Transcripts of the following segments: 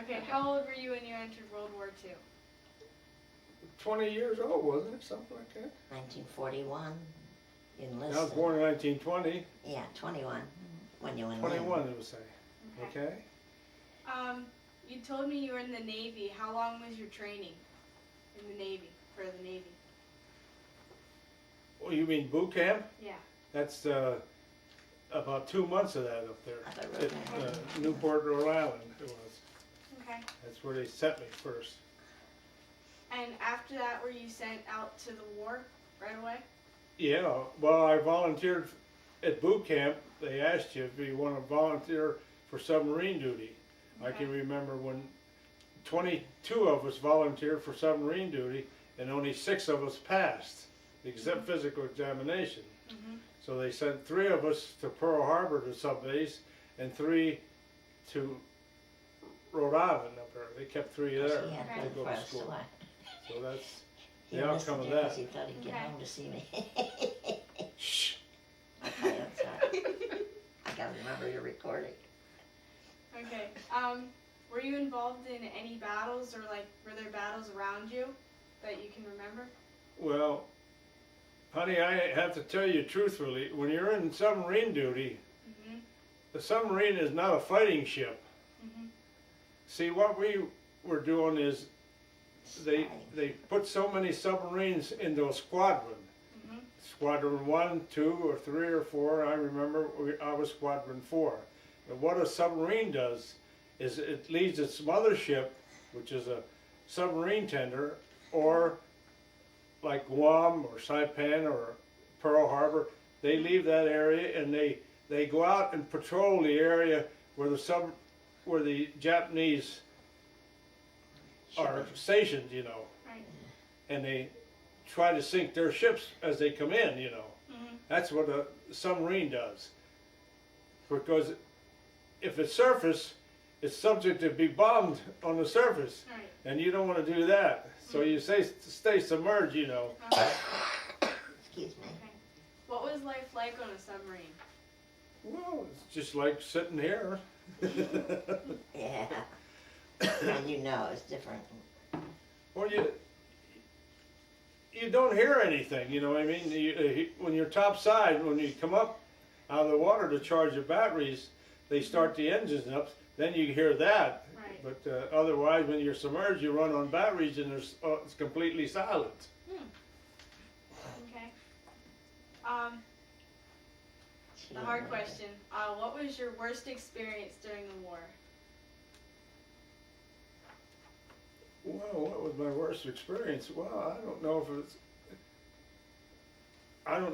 Okay, how old were you when you entered World War II? 20 years old, wasn't it? Something like that. 1941, enlisted. I was born in 1920. Yeah, 21 when you enlisted. 21, it was say. Okay. You told me you were in the Navy. How long was your training in the Navy, for the Navy? Well, you mean boot camp? Yeah. That's about 2 months of that up there. I thought you were At Newport, Rhode Island, it was. Okay. That's where they sent me first. And after that, were you sent out to the war right away? Yeah, well, I volunteered at boot camp. They asked you if you want to volunteer for submarine duty. I Okay. can remember when 22 of us volunteered for submarine duty and only 6 of us passed the physical examination. Mm-hmm. So they sent 3 of us to Pearl Harbor to subbase and 3 to Rhode Island up there. They kept 3 there He had Okay. to to go for to us, so school. I, So that's he the enlisted outcome of you 'cause that. he thought he'd get Okay. home to see me. Shh. Okay, I'm sorry. I gotta remember your recording. Okay. Were you involved in any battles, or like were there battles around you that you can remember? Well, honey, I have to tell you truthfully, when you're in submarine duty, Mm-hmm. the submarine is not a fighting ship. Mm-hmm. See, what we were doing is they put so many submarines into a squadron. Mm-hmm. Squadron 1, 2, or 3, or 4, I remember I was Squadron 4. And what a submarine does is it leads its mothership, which is a submarine tender, or like Guam or Saipan or Pearl Harbor, they leave that area and they go out and patrol the area where the Japanese are stationed, you know, Right. and they try to sink their ships as they come in, you know. Mm-hmm. That's what a submarine does. Because if it's surface, it's subject to be bombed on the surface, Right. and you don't want to do that. So you stay submerged, you know. Excuse me. Okay. What was life like on a submarine? Well, it's just like sitting here. Yeah. And you know it's different. Well, you don't hear anything, you know what I mean? When you're topside, when you come up out of the water to charge your batteries, they start the engines up, then you hear that. Right. But otherwise, when you're submerged, you run on batteries and it's completely silent. Okay. The hard question. What was your worst experience during the war? Well, what was my worst experience? Well, I don't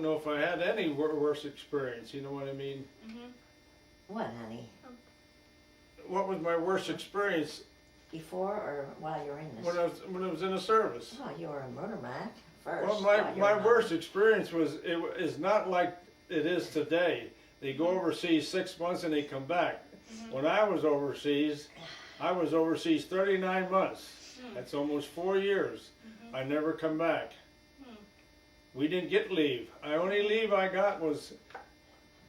know if I had any worse experience, you know what I mean? Mm-hmm. What, honey? What was my worst experience Before or while you were in this? when I was in the service? Oh, you were a motorman first. Well, while you my were worst experience is not like it is today. They go overseas 6 months and they come back. Mm-hmm. When I was overseas 39 months. That's almost 4 years. Mm-hmm. I never come back. Hmm. We didn't get leave. The only leave I got was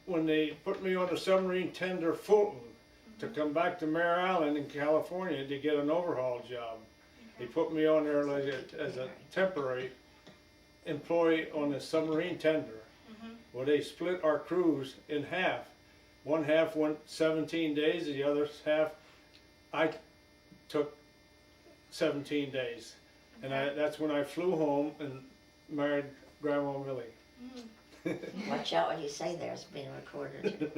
when they put me on the submarine tender Fulton to come back to Mare Island in California to get an overhaul job. They put me on there as a temporary employee on the submarine tender. Mm-hmm. Well, they split our crews in half. One half went 17 days, the other half I took 17 days. And that's when I flew home and married Grandma Millie. Mm-hmm. Watch out what you say there, it's being recorded.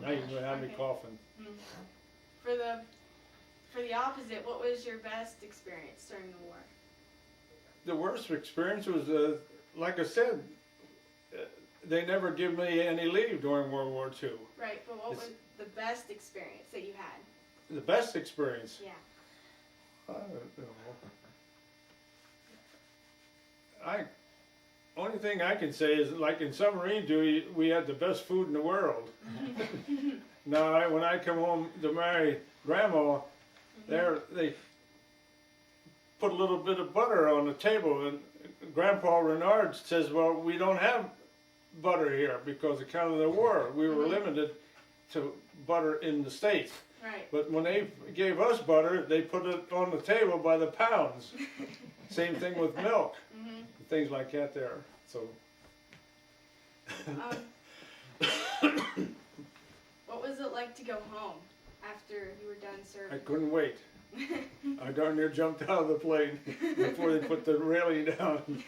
Now you're gonna have me coughing. For the opposite, what was your best experience during the war? The worst experience was, like I said, they never give me any leave during World War II. Right, but what was the best experience that you had? The best experience? Yeah. I don't know. Only thing I can say is, like in submarine duty, we had the best food in the world. Now, when I come home to marry Grandma, they put a little bit of butter on the table, and Grandpa Renard says, well, we don't have butter here because of kind of the war. We were limited to butter in the States. Right. But when they gave us butter, they put it on the table by the pounds. Same thing with milk, Mhm. things like that there. So, What was it like to go home after you were done I serving? couldn't wait. I darn near jumped out of the plane before they put the railing down.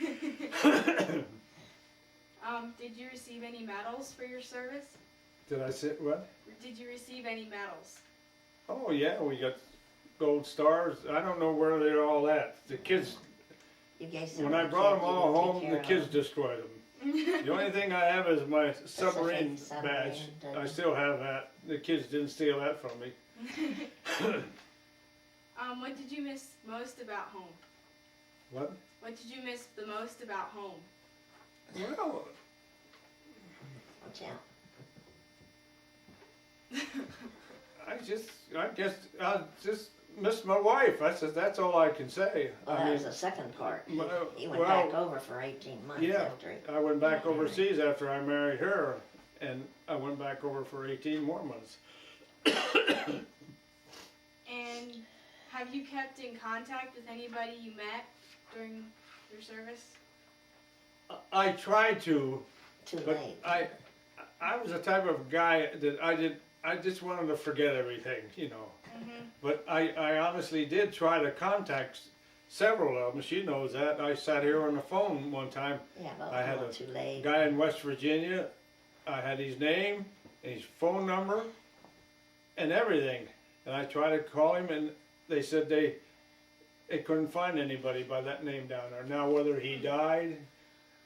Did you receive any medals for your service? Did I say what? Did you receive any medals? Oh yeah, we got gold stars. I don't know where they're all at. The kids, You gave some when to I the brought kid them you all didn't home, take the care kids of. destroyed them. The only thing I have is my submarine submarine, badge. I doesn't- still have that. The kids didn't steal that from me. What did you miss most about home? What? What did you miss the most about home? Well, Watch out. I guess I just miss my wife. That's all I can say. Well, I that mean, was the second part. He well, went back over for 18 months yeah. after he. I went back overseas after I married her, and I went back over for 18 more months. And have you kept in contact with anybody you met during your service? I tried to, Too but late. I was the type of guy that I just wanted to forget everything, you know. Mm-hmm. But I honestly did try to contact several of them. She knows that. I sat here on the phone one time. Yeah, but I had a a too late. Guy in West Virginia. I had his name and his phone number and everything. And I tried to call him, and they said they couldn't find anybody by that name down there. Now, whether he died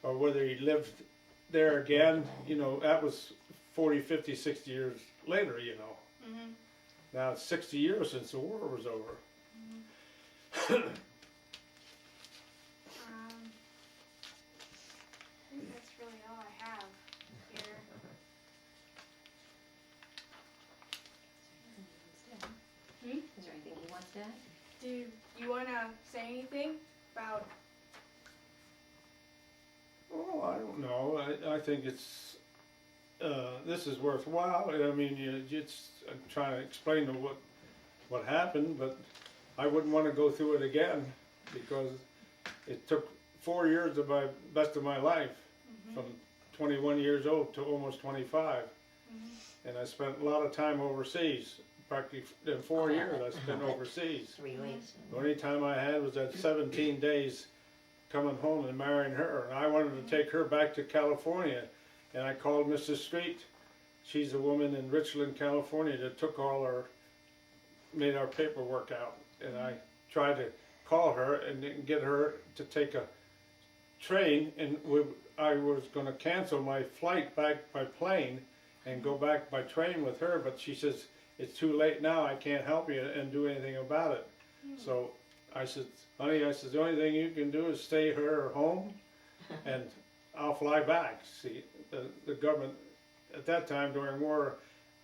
or whether he lived there again, you know, that was 40, 50, 60 years later, you know. Mm-hmm. Now it's 60 years since the war was over. I think that's really all I have here. Is there anything he wants to add? Do you want to say anything about? Oh, I don't know. I think it's this is worthwhile. I mean, I'm trying to explain to what happened, but I wouldn't want to go through it again because it took 4 years of my best of my life, from 21 years old to almost 25, and I spent a lot of time overseas. Practically in 4 years, I spent overseas. 3 weeks. The only time I had was that 17 days coming home and marrying her. And I wanted to take her back to California. And I called Mrs. Street. She's a woman in Richland, California that made our paperwork out. And I tried to call her and get her to take a train. And I was going to cancel my flight back by plane and go back by train with her. But she says, it's too late now, I can't help you and do anything about it. So I said, honey, the only thing you can do is stay here home and I'll fly back. See, the government, at that time during war,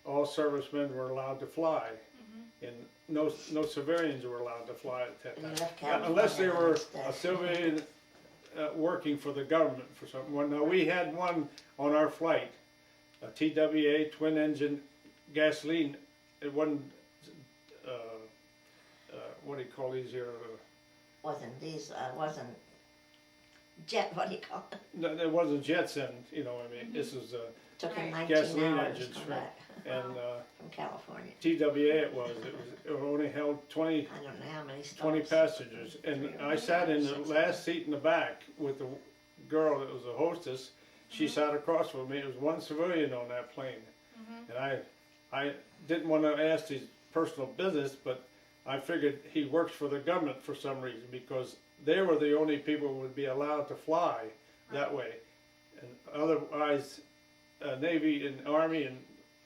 all servicemen were allowed to fly. And no civilians were allowed to fly at that And you time. left California Unless they were instead. a civilian working for the government for something. Well, now we had one on our flight, a TWA twin engine gasoline. It wasn't, what do you call these here? Wasn't jet, what do you call it? No, it wasn't Jetson, you know what I mean? This is, Took him Right. 19 Gasoline hours engines, to come right. back and from California. TWA it only held 20 I don't know how many stops. 20 passengers. And I sat in the last seat in the back with the girl that was a hostess. She sat across from me. There was one civilian on that plane. And I didn't want to ask his personal business, but I figured he works for the government for some reason because they were the only people who would be allowed to fly that way. And otherwise, Navy and Army and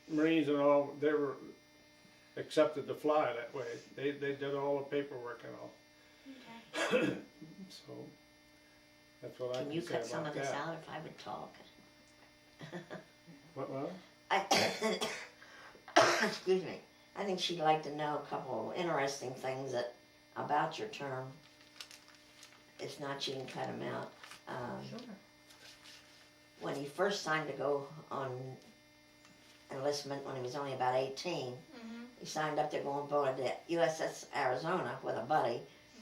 Marines and all, they were accepted to fly that way. They did all the paperwork and all. Okay. So that's what I Can can you say cut some about of this that. out if I would talk? What? Excuse me. I think she'd like to know a couple interesting things about your term. If not, she can cut them out. When you first signed to go on enlistment enlistment when he was only about 18. Mhm. He signed up to go on board the USS Arizona with a buddy,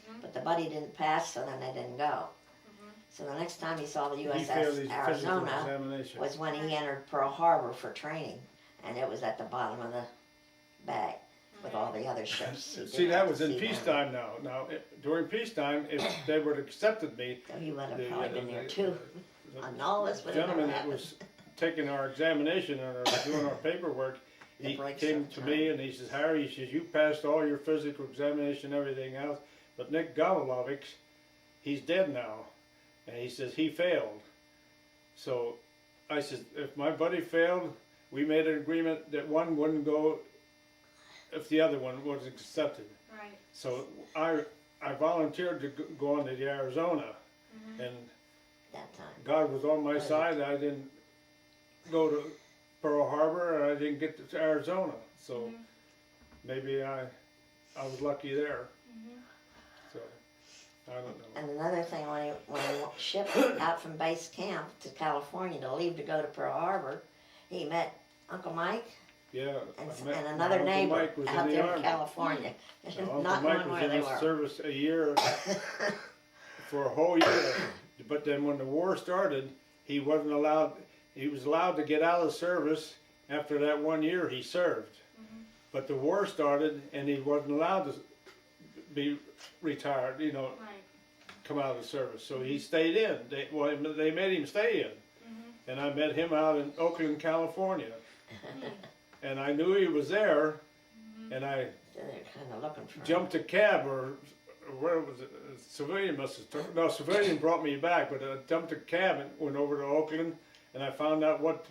Mhm. but the buddy didn't pass, so then they didn't go. Mhm. So the next time he saw the He failed USS his physical Arizona examination. was when he entered Pearl Harbor for training, and it was at the bottom of the bag with all the other ships. He See, didn't that have was to in see them. peacetime now. Now, during peacetime, if they would have accepted me, So he would have the, probably uh, been there the- too. the And all this would have gentleman never that was taking our examination and doing our paperwork, The he breaks came of to time. me and he says, Harry, he says, you passed all your physical examination and everything else, but Nick Gavalovic, he's dead now. And he says, he failed. So I said, if my buddy failed, we made an agreement that one wouldn't go if the other one was accepted. Right. So I volunteered to go on to the Arizona, Mhm. and that time. God was on my side. I didn't go to Pearl Harbor, and I didn't get to Arizona. So Mhm. maybe I was lucky there. Mhm. So I don't know. And another thing, when he shipped out from base camp to California to leave to go to Pearl Harbor, he met Uncle Mike Yeah, and, I met and my another Uncle neighbor Mike was out in the there in Army. California, Now, Uncle not Mike knowing was where in they the were. service a year for a whole year. But then when the war started, he wasn't allowed. He was allowed to get out of the service after that 1 year he served. Mhm. But the war started, and he wasn't allowed to be retired. You know, Right. come out of the service. So he stayed in. They made him stay in. Mhm. And I met him out in Oakland, California. Mhm. And I knew he was there, Mhm. and I They're kind of looking for him. jumped a cab, or where was it? A civilian must have took. No, civilian brought me back, but I jumped a cab and went over to Oakland, and I found out what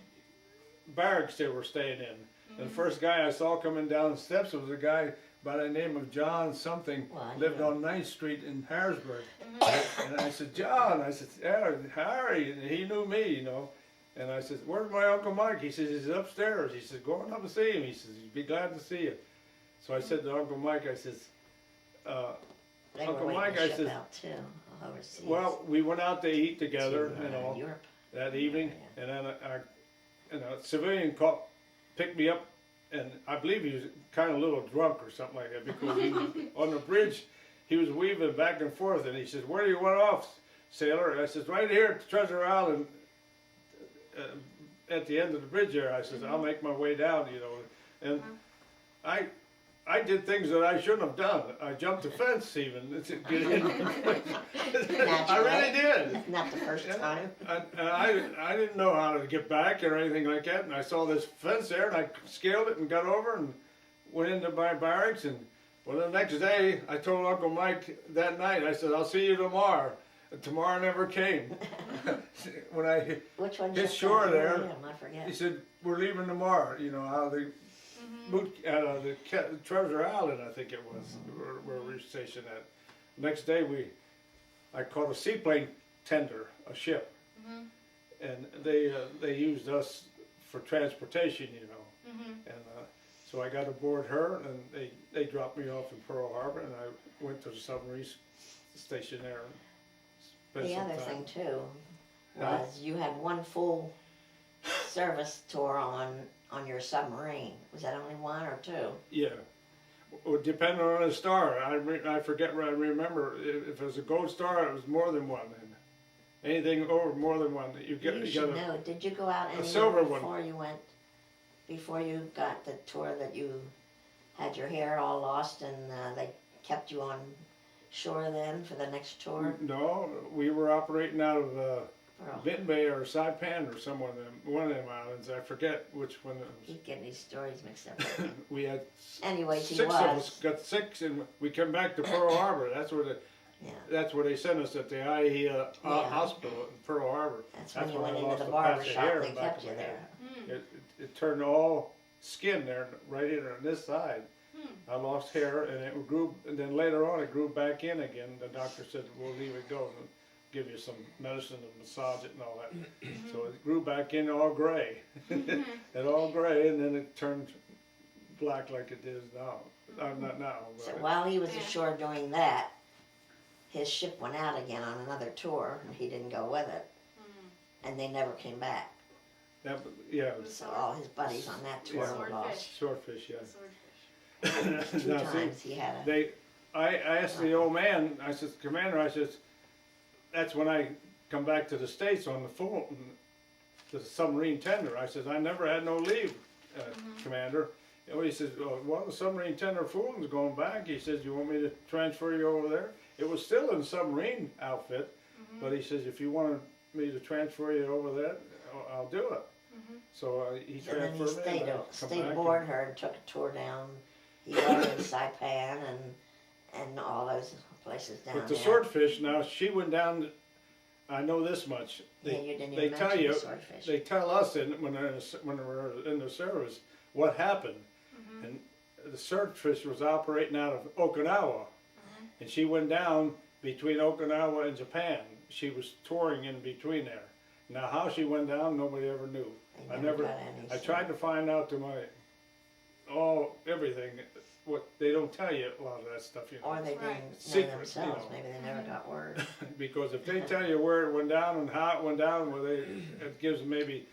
barracks they were staying in. And the first guy I saw coming down the steps was a guy by the name of John something, Well, lived yeah. on 9th Street in Harrisburg. Mhm. And I said, John, I said, yeah, Harry, and he knew me, you know. And I said, where's my Uncle Mike? He says, he's upstairs. He says, go on up and see him. He says, he'd be glad to see you. So I said to Uncle Mike, I says, They Uncle were Mike, waiting I to ship said, out too, overseas. well, we went out to eat together, to, you know, Europe. that evening. Yeah. And then a civilian picked me up, and I believe he was kind of a little drunk or something like that, because he was on the bridge. He was weaving back and forth, and he says, where do you want off, sailor? And I says, right here at Treasure Island, at the end of the bridge there. I says, I'll make my way down, you know. And I did things that I shouldn't have done. I jumped the fence even to get in. I really did. Not the first time. And I didn't know how to get back or anything like that. And I saw this fence there, and I scaled it and got over and went into my barracks. And well, the next day, I told Uncle Mike that night, I said, I'll see you tomorrow. And tomorrow never came. When I Which one? hit shore there, I forget. he said, we're leaving tomorrow, you know, out of the Treasure Island, I think it was, where we were stationed at. Next day, I caught a seaplane tender, a ship, Mhm. and they used us for transportation, you know. Mhm. And so I got aboard her, and they dropped me off in Pearl Harbor, and I went to the submarine station there. And spent The some other time. thing too Huh? was you had one full service tour on your submarine. Was that only one or two? Yeah. Well, depending on the star, I forget what I remember. If it was a gold star, it was more than one. And anything over more than one, you You should know. Did you go out a anywhere silver one. before you got the tour that you had your hair all lost and they kept you on shore then for the next tour? No, we were operating out of Pearl. Benton Bay or Saipan or one of them islands. I forget which one it Keep getting these stories mixed up. was. We had Anyways, he 6 of us, was. got 6, and we come back to Pearl Harbor. That's where they sent us at the IAEA Yeah. hospital in Pearl Harbor. That's when you when I went lost into the a patch barber of shop hair and in they the back kept of you my there. head. It turned all skin there, right in on this side. I lost hair, and it grew. And then later on, it grew back in again. The doctor said, "We'll leave it go and give you some medicine and massage it and all that." So it grew back in all gray, and all gray, and then it turned black like it is now. Not now. But So while he was ashore doing that, his ship went out again on another tour and he didn't go with it. And they never came back. Yeah, So all his buddies on that tour Yeah. were lost. swordfish, yeah. Swordfish. Two Now, see, times he had a, I asked the old man, I said, Commander, I said, that's when I come back to the States on the Fulton, the submarine tender. I said, I never had no leave, Commander. And he says, well, the submarine tender Fulton's going back. He says, you want me to transfer you over there? It was still in submarine outfit, but he says, if you wanted me to transfer you over there, I'll do it. So he and then he transferred me. stayed, and I come stayed back aboard her and took a tour down. He rode in Saipan and all those places down But the there. swordfish, now she went down, I know this much. Yeah, you didn't they even tell mention you, the swordfish. they tell us when we're in the service what happened. And the swordfish was operating out of Okinawa. And she went down between Okinawa and Japan. She was touring in between there. Now how she went down, nobody ever knew. They I never, got any I tried to find out to everything. What they don't tell you a lot of that stuff, you know. Or they didn't know Secret, themselves. you know. Maybe they never got word. Because if they tell you where it went down and how it went down, well, it gives maybe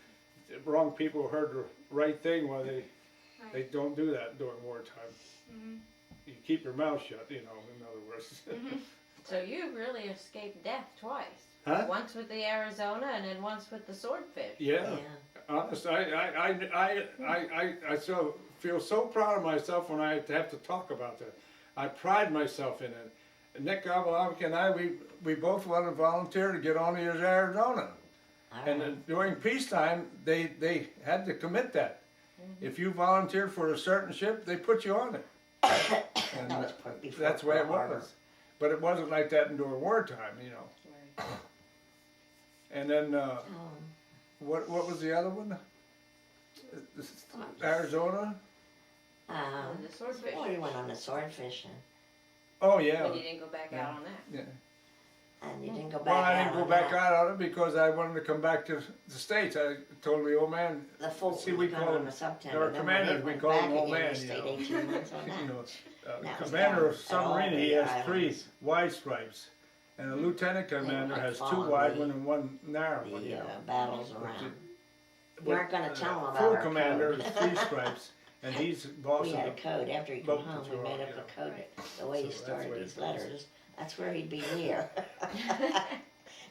the wrong people heard the right thing. Well, they don't do that during wartime. You keep your mouth shut, you know. In other words. So you really escaped death twice. Huh? Once with the Arizona and then once with the swordfish. Yeah. Honest, I so feel so proud of myself when I have to talk about that. I pride myself in it. And Nick Gabalovik and I, we both wanted to volunteer to get on the Arizona. And during peacetime, they had to commit that. If you volunteered for a certain ship, they put you on it. And That was before that's the way it Pearl Harbor. was. But it wasn't like that during wartime, you know. Right. And then, what was the other one? Arizona? The swordfish. Well, you went on a swordfish Oh yeah. But you didn't go back out on that. Yeah. and you didn't go back Well, I out didn't go on back that. out on it because I wanted to come back to the States. I told the old man, The Fulton See, we was call on him- a subtender. our Then when commander, they we went call him back old again, man, they you stayed know. 18 months on that. you know, That was commander down of at submarine, all he the has islands. 3 wide stripes. And a lieutenant commander like has 2 following wide the- one and 1 narrow one, you The know. battles But around. the- We weren't going to tell them about Full our commander code. is 3 stripes, and he's boss We of had a the code. After he came boat home, we patrol, made up you know. a code. The way he So that's started the way these it goes. letters, that's where he'd be near.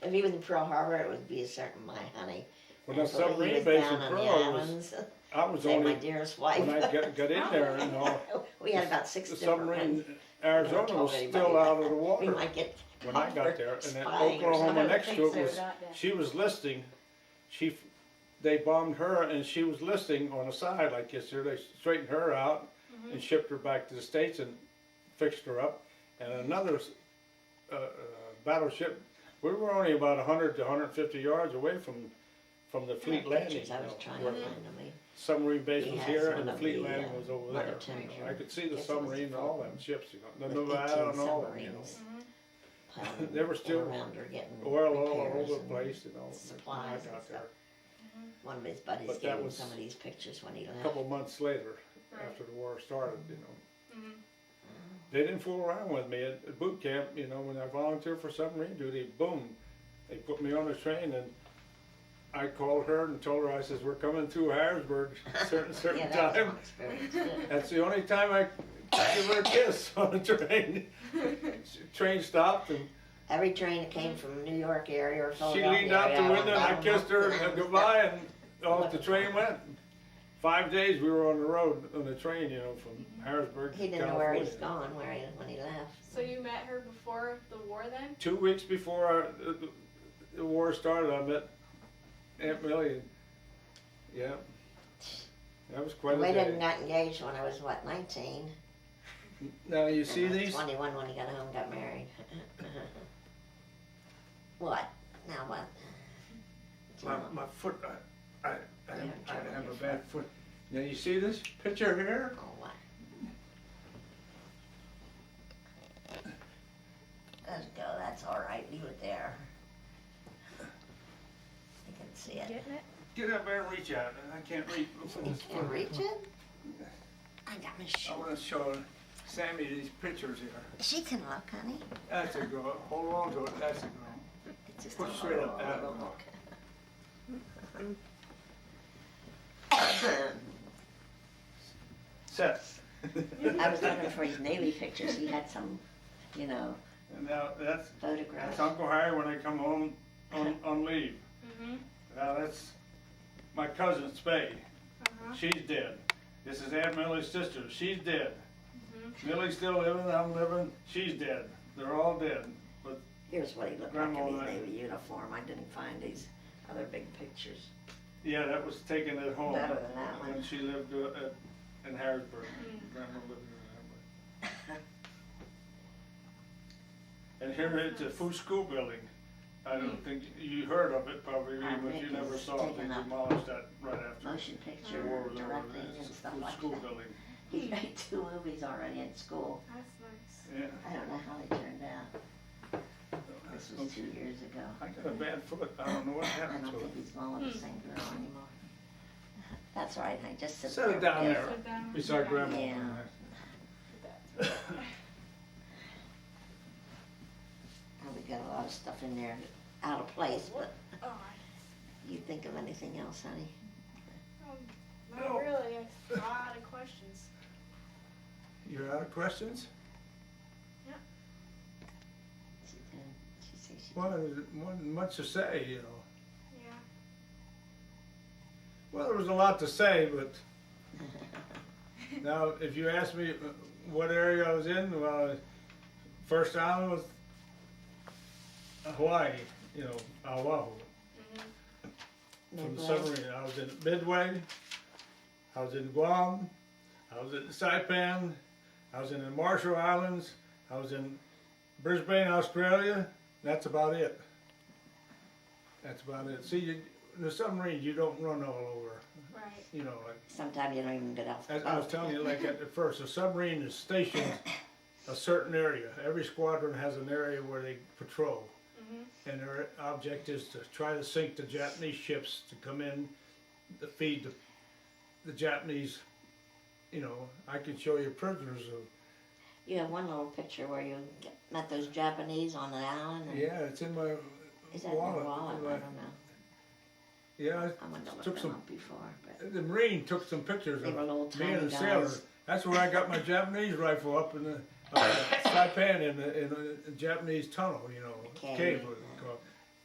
If he was in Pearl Harbor, it would be a certain my honey. When the And so when he submarine was base down in on the Pearl islands, I was say my only, dearest wife. when I got in there, you know, We had about 6 the different submarine ones. Arizona told was anybody still that. out of the We water might get when I caught got for there. And then spying or Oklahoma something. next to it was, not that. she was listing, they bombed her and she was listing on the side like this here. They straightened her out and shipped her back to the States and fixed her up. And another battleship, we were only about 100 to 150 yards away from the fleet Yeah, landing. pictures, I was trying to where find them. submarine base He was has here one and the of fleet the, landing was over there. Mother Thames, I could see the guess it was submarine and the all Fulton them ships, you know, the with Nevada 18 and all of them, you know. submarines. They were still around her getting Oil all repairs over the and place, you know. when I supplies and got stuff. there. One of his buddies But gave that him was some of these pictures when he A left. couple months later, Right. after the war started, you know. Mhm. They didn't fool around with me at boot camp, you know, when I volunteered for submarine duty, boom, they put me on a train and I called her and told her, I says, we're coming through Harrisburg certain Yeah, that was time. one experience too. That's the only time I give her a kiss on the train. Train stopped and Every train that came from New York area or she Philadelphia leaned out area, the window and I went kissed her down. and goodbye and off the train went. 5 days we were on the road, on the train, you know, from Harrisburg to He didn't know where California. he's gone, when he left. So you met her before the war then? 2 weeks before the war started, I met Aunt Millie. Yeah, that was quite a We day. didn't got engaged when I was, 19? Now you see And I was these? 21 when he got home and got married. What? Now what? My foot, I trouble have with a your bad foot. Now you see this picture here? Oh, what? Let's go, that's all right, leave it there. You can see it. Get up there and reach out. I can't reach. You can't reach it? I got my I shoe. want to show Sammy these pictures here. She can look, honey. That's a girl. Hold on to it. That's a girl. It's just Push a straight little, up that. little look. Set. I was looking for his Navy pictures. He had some, And now that's photographs. Uncle Harry when I come home on leave. Mhm. Now that's my cousin Spade. Uh-huh. She's dead. This is Aunt Millie's sister. She's dead. Mhm. Millie's still living. I'm living. She's dead. They're all dead. But Here's what he looked Grandma like in and I- his Navy uniform. I didn't find these other big pictures. yeah, that was taken at home Better than that one. when she lived in Harrisburg. Mm. Grandma lived in Harrisburg. And here it's a food school building. I don't think you heard of it probably, I but think you never it's saw it. They taken up demolished that right after Motion the picture, war was over. directing It's and a stuff food like school that. building. He made 2 movies already in school. That's nice. Yeah. I don't know how they turned out. This was 2 years ago. I got a bad foot. I don't know what I happened don't to think it. he's going with the same girl anymore. That's right, I just sit Set it there down with there Sit down. beside Grandma. Yeah. Put that. Oh, we got a lot of stuff in there out of place, but Oh, you think of anything else, honey? not No. really. I have a lot of questions. You're out of questions? She says she. Well, there wasn't much to say, you know. Yeah. Well, there was a lot to say, but now if you ask me what area I was in, well, first island was Hawaii, you know, Oahu. Mhm. From the Midway. submarine. I was in Midway, I was in Guam, I was in Saipan, I was in the Marshall Islands, I was in Brisbane, Australia. That's about it. That's about it. See, in the submarine, you don't run all over. Right. You know, like Sometimes you don't even get off the as I was boat. telling you, like at the first, a submarine is stationed a certain area. Every squadron has an area where they patrol. Mhm. And their object is to try to sink the Japanese ships to come in to feed the Japanese. You know, I can show you prisoners of. You have one little picture where you met those Japanese on the island. And Yeah, it's in my Is that in wallet. your wallet? In I my- don't know. Yeah, I wouldn't have Took looked them some- up before, but the Marine took some pictures they of were little me tiny and the guys. sailor. That's where I got my Japanese rifle up in the Saipan in the Japanese tunnel. You know, Cave. cave was it called.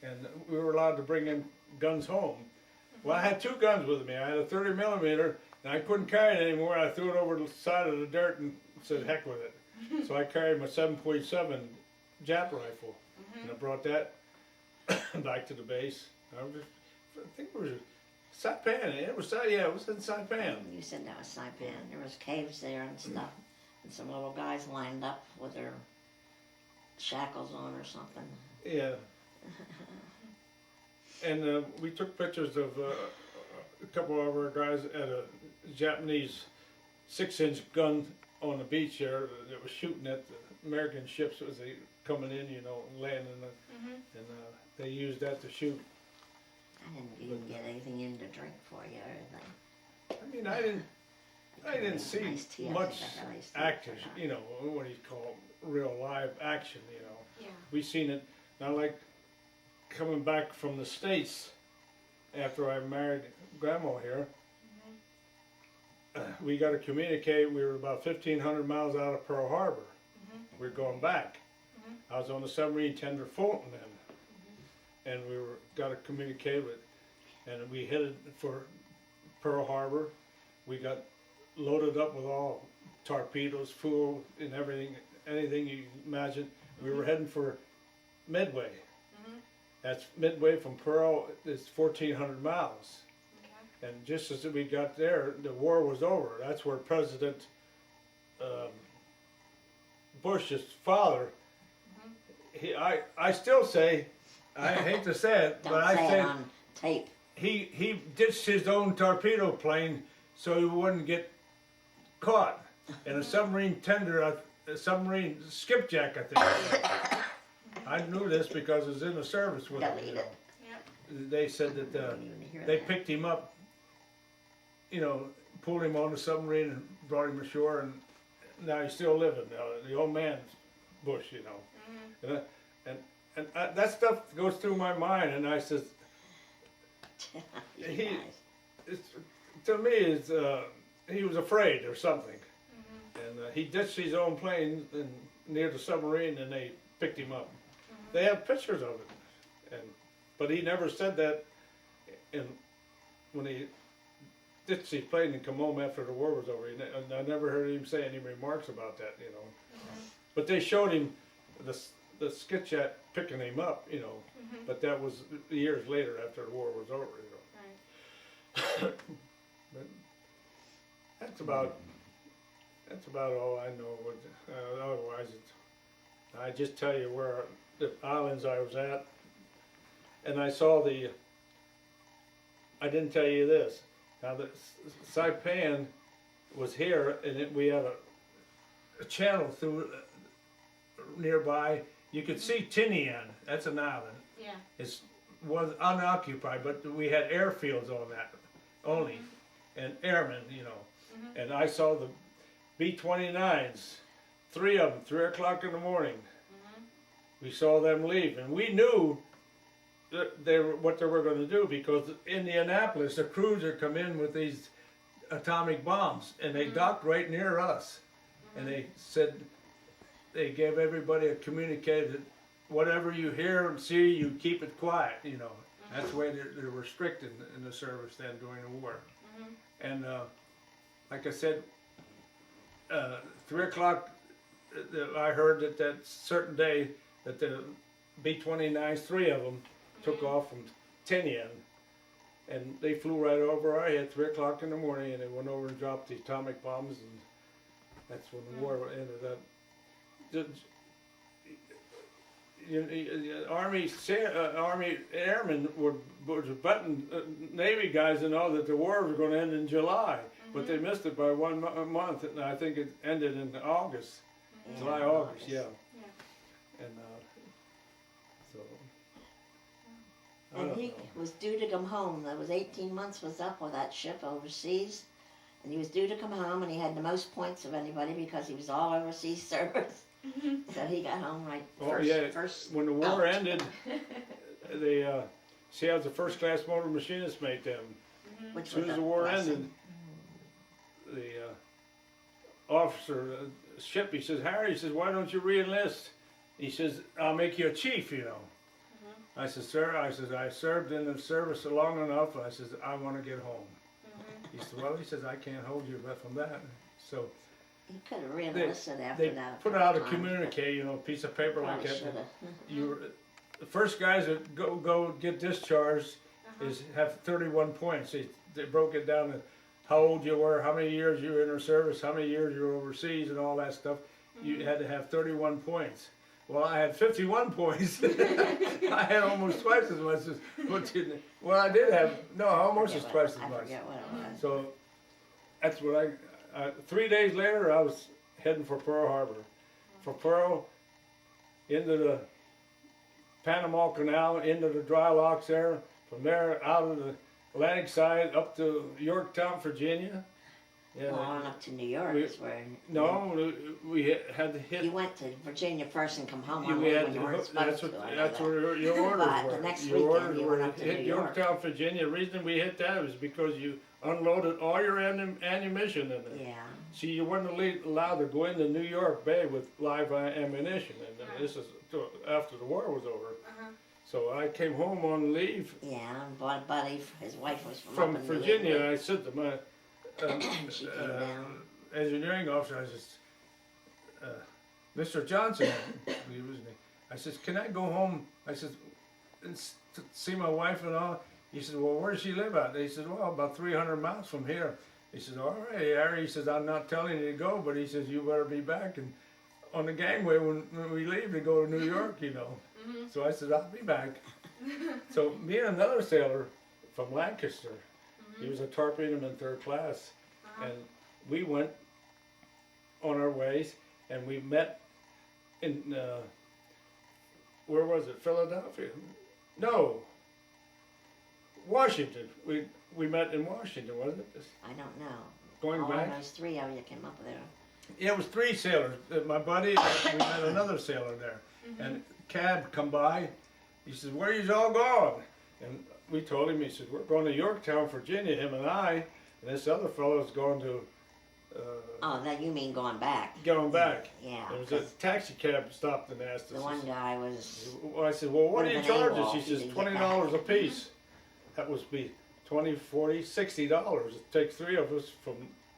And we were allowed to bring in guns home. Well, I had 2 guns with me. I had a 30 millimeter, and I couldn't carry it anymore. I threw it over the side of the dirt and said, "Heck with it." So I carried my 7.7 Jap rifle, and I brought that back to the base. I think it was Saipan. It was in Saipan. You said that was Saipan. There was caves there and stuff, and some little guys lined up with their shackles on or something. Yeah. And we took pictures of a couple of our guys at a Japanese 6-inch gun on the beach there that was shooting at the American ships as they coming in, you know, landing, Mhm. and they used that to shoot. I didn't even get anything in to drink for you or anything. I mean, I didn't see Iced tea, I much think I got iced tea action, for that. you know, what you call real live action, you know. Yeah. We seen it, now like coming back from the States after I married Grandma here, we got to communicate. We were about 1,500 miles out of Pearl Harbor. We were going back. I was on the submarine tender Fulton then, and we were got to communicate with, and we headed for Pearl Harbor. We got loaded up with all torpedoes, fuel, and everything, anything you imagine. We were heading for Midway. That's Midway from Pearl. It's 1,400 miles. Okay. And just as we got there, the war was over. That's where President Bush's father, I still say, I hate to say it, Don't but I say say it on tape. he ditched his own torpedo plane so he wouldn't get caught in a submarine tender, a submarine skipjack, I think. I knew this because I was in the service with him. Delete You know. it. Yep. They said that Don't even hear they that. picked him up, you know, pulled him on the submarine and brought him ashore, and now he's still living. The old man's Bush, you know. And that stuff goes through my mind, and I says, You he- guys. it's to me, is he was afraid or something. Mhm. And he ditched his own plane near the submarine, and they picked him up. Mhm. They have pictures of it, but he never said that. And when he ditched his plane and come home after the war was over, I never heard him say any remarks about that, you know. Mhm. But they showed him the sketch at picking him up, you know. Mhm. But that was years later, after the war was over, you know. Right. But that's about all I know. Otherwise, I just tell you where the islands I was at, and I saw I didn't tell you this. Now the Saipan was here, and we had a channel through nearby. You could see Tinian. That's an island. Yeah. It was unoccupied, but we had airfields on that only, and airmen, you know. Mhm. And I saw the B-29s, 3 of them, 3 o'clock in the morning. Mhm. We saw them leave, and we knew that what they were going to do, because in Indianapolis, a cruiser come in with these atomic bombs, and they docked right near us. And they said, they gave everybody a communique that whatever you hear and see, you keep it quiet, you know. That's the way they were strict in the service then during the war. Mhm. And like I said, 3 o'clock, I heard that certain day that the B-29s, 3 of them, took off from Tinian, and they flew right over our head 3 o'clock in the morning, and they went over and dropped the atomic bombs, and that's when the war ended up. Army airmen were betting Navy guys to know that the war was going to end in July, but they missed it by 1 month, and I think it ended in August, July, August, yeah. Yeah. And so. I And don't he know. was due to come home. That was 18 months was up with that ship overseas. And he was due to come home, and he had the most points of anybody because he was all overseas service. So he got home right first. When the war out. ended, she was a first-class motor machinist mate then. Which As soon was as a the war blessing. ended, the officer, ship, he says, Harry, he says, why don't you re-enlist? He says, I'll make you a chief, you know. I said, sir, I served in the service long enough. I says, I want to get home. He said, well, he says, I can't hold you from that. So He could have re-enlisted after they that. put out a time, communique, you know, a piece of paper but like probably that. shoulda. You were, the first guys that go get discharged is have 31 points. They broke it down to how old you were, how many years you were in the service, how many years you were overseas, and all that stuff. You had to have 31 points. Well, I had 51 points. I had almost twice as much as what you. Well, I did have almost as twice as I much. forget what it was. So that's what 3 days later, I was heading for Pearl Harbor. For Pearl, into the Panama Canal, into the dry locks there. From there, out of the Atlantic side, up to Yorktown, Virginia. Yeah. On up to New York we- is where. No, we had to hit. You went to Virginia first and come home You on had when you weren't to, supposed that's to. what, I know that's that. where your orders But were. the next Your weekend orders you were went up to hit New York. Yorktown, Virginia. The reason we hit that is because you unloaded all your ammunition in there. Yeah. See, you weren't allowed to go into New York Bay with live ammunition, and this is after the war was over. So I came home on leave Yeah, and bought a buddy. His wife was from, from up in New Virginia. England. I said to my She came down. engineering officer, I says, Mr. Johnson, he was me. I says, can I go home? I says, to see my wife and all. He said, well, where does she live at? He said, well, about 300 miles from here. He said, all right, Harry. He says, I'm not telling you to go, but he says, you better be back and on the gangway when we leave to go to New York, you know. So I said, I'll be back. So me and another sailor from Lancaster, he was a torpedoman 3rd class, and we went on our ways, and we met in, where was it, Philadelphia? No, Washington. We met in Washington, wasn't it? I don't know. Going All back? I know is 3 of you came up there. Yeah, it was 3 sailors. My buddy, we met another sailor there. And cab come by. He says, where you all going? And we told him, he said, we're going to Yorktown, Virginia, him and I. and this other fellow's going to, Oh, that you mean going back? going back. Yeah. There was a 'cause taxi cab stopped and asked us. the one guy was. Well, I said, well, what do you Would've been charge AWOL us? She if he says, didn't get $20 a back. piece. That was be $20, $40, $60. It takes 3 of us from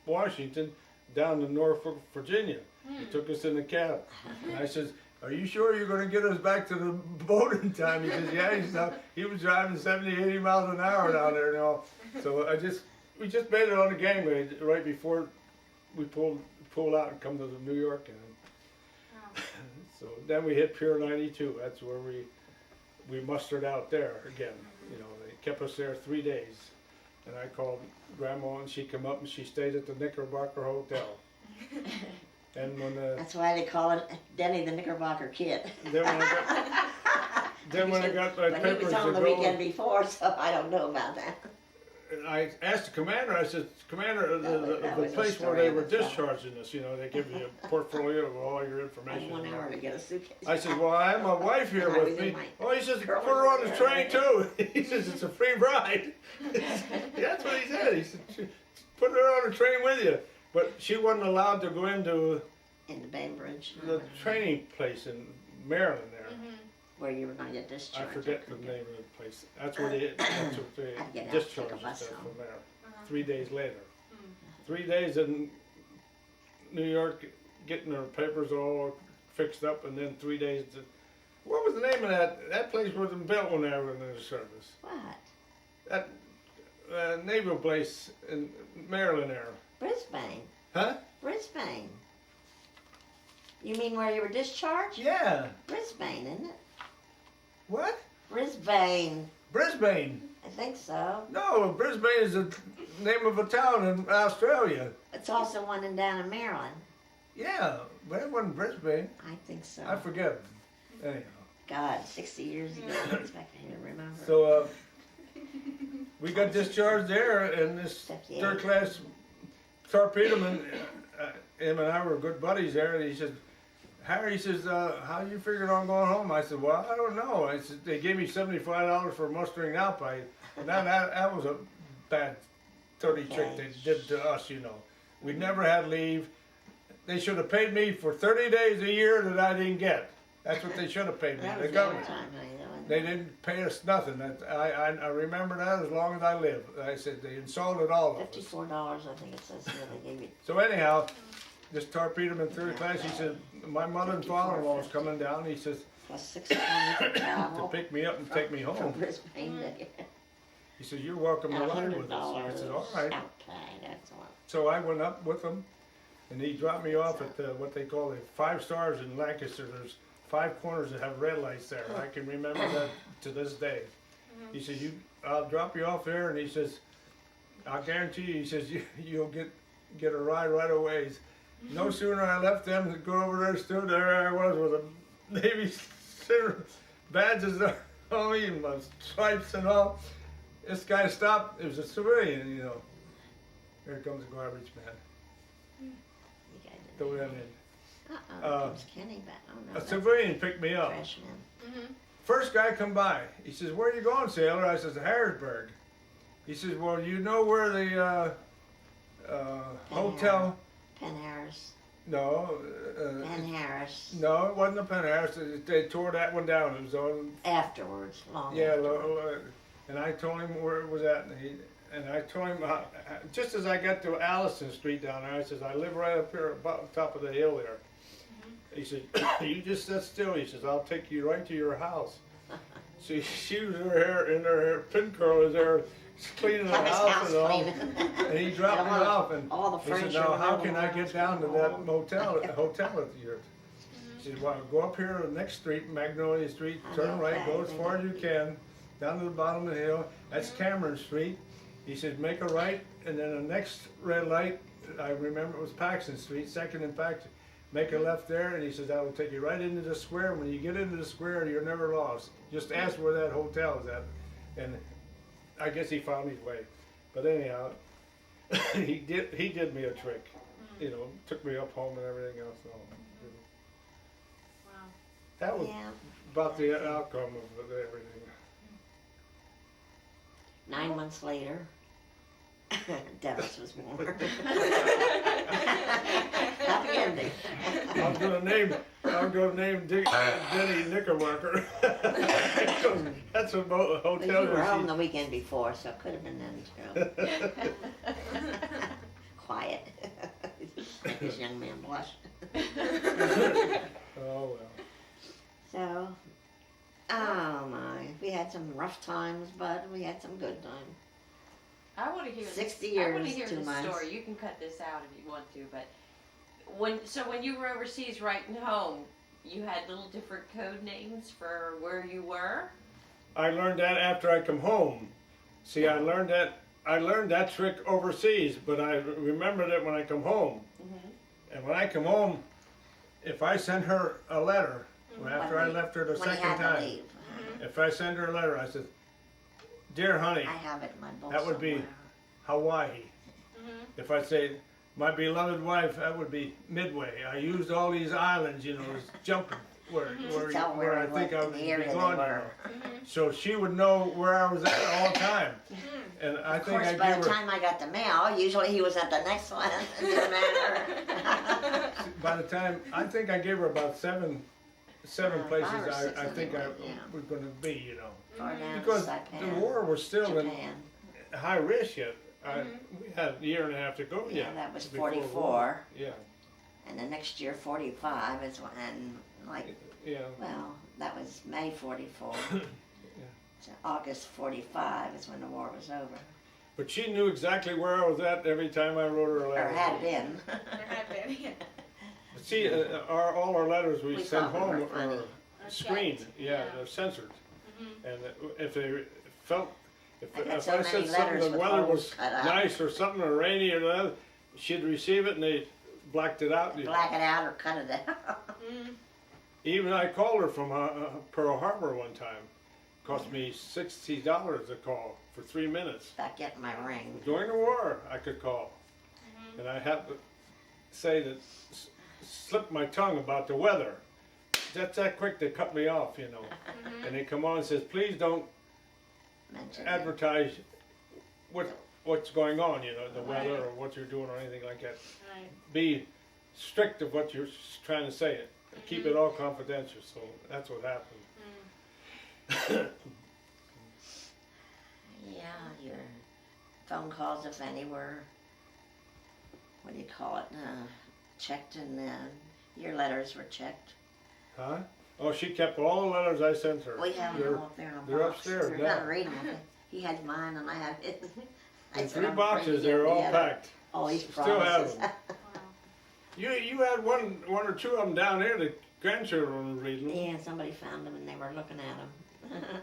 Washington down to Norfolk, Virginia. He took us in the cab. And I says, are you sure you're going to get us back to the boat in time? He says, yeah. He was driving 70, 80 miles an hour down there and all. So we just made it on the gangway right before we pulled out and come to the New York end. Wow. So then we hit Pier 92. That's where we mustered out there again. You know, they kept us there 3 days. And I called Grandma and she came up and she stayed at the Knickerbocker Hotel. And when That's why they call it Denny the Knickerbocker Kid. then when I got my But he papers was to on the go, weekend before, so I don't know about that. and I asked the commander. I said, Commander, That the was a place where story they of were itself. discharging us, you know, they give you a portfolio of all your I had information. 1 hour to get a suitcase. I said, well, I have my wife here And I with was in me. my Oh, he says, put curly her on the hair. train too. He says, it's a free ride. That's what he said. He said, put her on the train with you. But she wasn't allowed to go into In the Bainbridge. the training place in Maryland there. Where you were going to get I discharged. forget the name of the place. That's where they I'd get out, take a discharged us bus from home. there. Uh-huh. 3 days later. 3 days in New York getting our papers all fixed up, and then 3 days to, what was the name of that place wasn't built when I was in the service? What? That naval place in Maryland there. Brisbane. Huh? Brisbane. You mean where you were discharged? Yeah. Brisbane, isn't it? What? Brisbane. Brisbane. I think so. No, Brisbane is the name of a town in Australia. It's also one down in Maryland. Yeah, but it wasn't Brisbane. I think so. I forget. Anyhow. God, 60 years ago. I expect him to remember. So we got discharged there, and this 58. third class torpedoman, him and I were good buddies there. And he said, Harry, he says, how you figured on going home? I said, well, I don't know. I said, they gave me $75 for mustering out by, and that was a bad dirty trick they did to us, you know. We never had leave. They should have paid me for 30 days a year that I didn't get. That's what they should have paid me. That The was government. overtime, honey, though, wasn't They it? didn't pay us nothing. I remember that as long as I live. I said they insulted all of us. $54, I think it says here they gave you. So anyhow, this torpedoman third class, he said, my mother and father-in-law was coming down. He says, Plus $6.20 for to travel. pick me up and take me From home. Brisbane to He said, you're welcome to and ride with us. I said, all right. outside, that's all. So I went up with him, and he dropped me off at what they call the 5 stars in Lancaster. There's 5 corners that have red lights there. I can remember that to this day. He says, I'll drop you off there, and he says, I'll guarantee you, he says, you'll get a ride right away. No sooner I left them to go over there, stood there I was with a Navy badges on me and my stripes and all. This guy stopped. It was a civilian, you know. Here comes the garbage man. You guys Throw them in. comes Kenny back. Oh no, A that's civilian picked me up. freshman. First guy come by. He says, where are you going, sailor? I says, Harrisburg. He says, well, you know where the hotel... Penn Harris. No. Penn Harris. No, it wasn't a Penn Harris. They tore that one down. It was on... Afterwards, long Yeah, afterwards. and I told him where it was at, and I told him, just as I got to Allison Street down there, I says, I live right up here about the top of the hill there. He said, you just sit still. He says, I'll take you right to your house. So she was in her pin curl was there cleaning the Have his house house and all. cleaning. And he dropped me And off, and all the he said, furniture now went how over can the I walls get down to and that all. hotel at yours? He said, well, go up here to the next street, Magnolia Street, I turn know, right, go okay, as far as you can, down to the bottom of the hill. That's Cameron Street. He said, make a right, and then the next red light, I remember it was Paxton Street, 2nd and Paxton. Make a left there, and he says, that will take you right into the square. When you get into the square, you're never lost. Just ask where that hotel is at. And I guess he found his way. But anyhow, he did me a trick. You know, took me up home and everything else. So, Wow. that was Yeah. about the outcome of everything. 9 months later, Dennis was born. Happy ending. I'm gonna name Denny Knickerbocker. That's a But hotel you were home receipt. the weekend before, so it could have been then too. Quiet. Make this young man blush. Oh well. So, oh my, we had some rough times, but we had some good times. I want to hear 60 I want to years, hear 2 the months. story. You can cut this out if you want to, but when you were overseas writing home, you had little different code names for where you were. I learned that after I come home. See, I learned that trick overseas, but I remembered it when I come home. Mm-hmm. And when I come home, if I send her a letter after I left her the When he second had to time, leave. if I send her a letter, I said, "Dear honey, I have it in my book That would be- somewhere. Hawaii." Mhm. If I say, "My beloved wife," that would be Midway. I used all these islands, as jumping where Tell where I what- think I the would be area they gone. were. So she would know where I was at all the time. And I Of think course, I by gave the her. time I got the mail, usually he was at the next one. It didn't matter. By the time, I think I gave her about seven places 5 or 6 I think I anyway, yeah. was going to be, Far down to Because Saipan, the war was still in Japan. high risk yet. We had a year and a half to go Yeah, yet. that was before the war. 44. Yeah, And the next year, 45 is when, yeah. well, that was May 44. So August 45 is when the war was over. But she knew exactly where I was at every time I wrote her a letter. Or had been. There had been, yeah. But see, all our letters we We send thought we home were funny. are screened. checked, Yeah, yeah. they're censored. Mhm. And if they felt, I got if so I many said something, letters the with weather holes was cut out. nice or something or rainy or that, she'd receive it and they blacked it out. Black it out or cut it out. Mhm. Even I called her from Pearl Harbor one time. Cost me $60 a call for 3 minutes. About getting my ring. During the war, I could call. And I had to say that, slip my tongue about the weather. That's that quick they cut me off, And they come on and says, "Please don't Mention it. advertise what's going on, the weather Right. or what you're doing or anything like that. Right. Be strict of what you're trying to say. Keep it all confidential." So that's what happened. Yeah, your phone calls, if any, were, what do you call it, checked, and your letters were checked. Huh? Oh, she kept all the letters I sent her. We have They're them all up there in a they're box. upstairs We're now. not reading them. He had mine and I have his. I in said, 3 "I'm boxes. bringing They're them all together." packed. All these Still have promises. them. You had one or two of them down there. The grandchildren were reading them. Yeah, somebody found them and they were looking at them.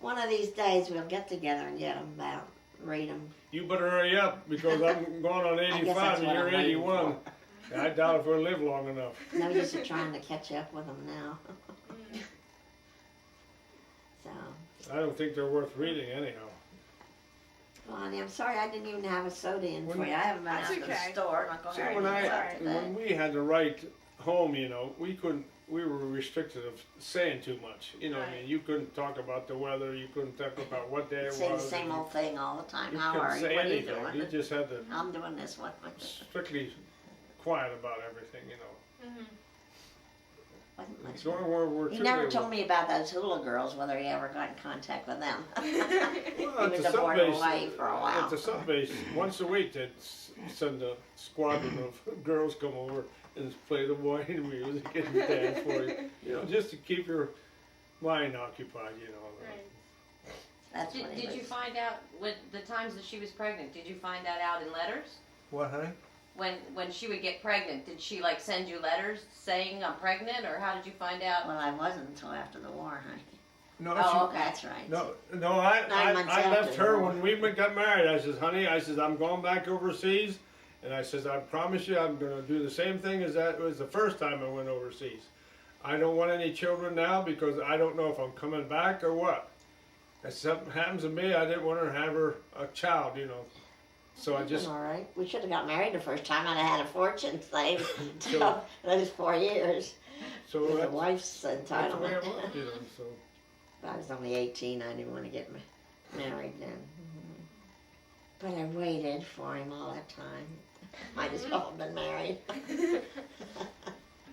One of these days we'll get together and get them out, read them. You better hurry up because I'm going on I guess 85 that's and what you're I'm waiting 81. And I doubt if we'll live long enough. No use of trying to catch up with them now. So, I don't think they're worth reading anyhow. Bonnie, I'm sorry I didn't even have a soda in for When- you. I haven't been That's out to okay. the store. I'm not See, going when to when we had to write home, we couldn't. We were restricted of saying too much. I Right. mean, you couldn't talk about the weather. You couldn't talk about what day it say the was. same old thing all the time. You How couldn't are you? say What are you anything. doing? You just had to I'm doing this one. strictly quiet about everything. Wasn't much. During World War II, He never they told were- me about those hula girls, whether he ever got in contact with them. Well, He at was the aboard in subbase- Hawaii for a while. At the subbase, once a week, they'd send a squadron of girls come over and play the Hawaiian music and dance for you. Just to keep your mind occupied. Right. That's what he Did you was. find out when the times that she was pregnant? Did you find that out in letters? What, honey? When she would get pregnant, did she send you letters saying I'm pregnant, or how did you find out? Well, I wasn't until after the war, honey. No, Oh, okay. That's right. No, Nine months I left after her the war. when we got married. I says, "Honey," I says, "I'm going back overseas," and I says, "I promise you, I'm going to do the same thing as that was the first time I went overseas. I don't want any children now because I don't know if I'm coming back or what. If something happens to me, I didn't want her to have a child, So I just All right. We should have got married the first time. I'd have had a fortune saved So- those 4 years. so With a that's, wife's that's the way it entitlement. was, So I was only 18. I didn't want to get married then. But I waited for him all that time. Might as well have been married.